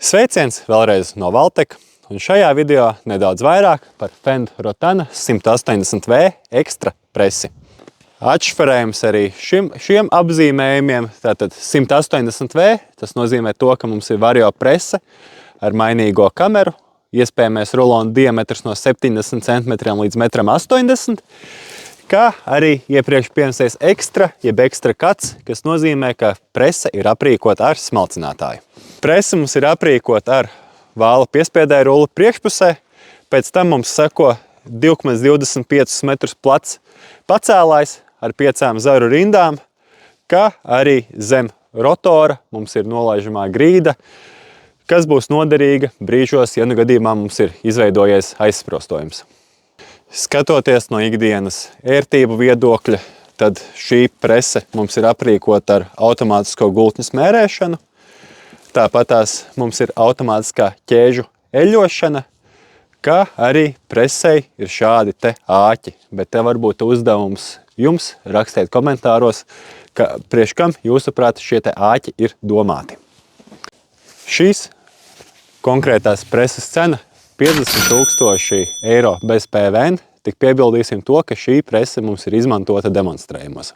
Sveiciens vēlreiz no Valteka, un šajā video nedaudz vairāk par Fender Rotana 180V ekstra presi. Atšifrējums arī šiem apzīmējumiem, tātad 180V, tas nozīmē to, ka mums ir vario prese ar mainīgo kameru, iespējamais rulona diametrs no 70 cm līdz 1,80 m, kā arī iepriekš pieminētais ekstra, jeb ekstra cuts, kas nozīmē, ka prese ir aprīkota ar smalcinātāju. Prese mums ir aprīkota ar vāla piespiedēju rulli priekšpusē, pēc tam mums seko 2,25 metrus plats pacēlājs ar 5 zaru rindām, kā arī zem rotora mums ir nolaižamā grīda, kas būs noderīga brīžos, ja nu gadījumā mums ir izveidojies aizsprostojums. Skatoties no ikdienas ērtību viedokļa, tad šī prese mums ir aprīkota ar automātisko gultnes mērēšanu. Tāpatās mums ir automātiskā ķēžu eļļošana, kā arī presei ir šādi te āķi. Bet te varbūt uzdevums jums rakstīt komentāros, ka priekš kam jūsuprāt šie te āķi ir domāti. Šīs konkrētās preses cena 50 000 eiro bez PVN, tik piebildīsim to, ka šī prese mums ir izmantota demonstrējumos.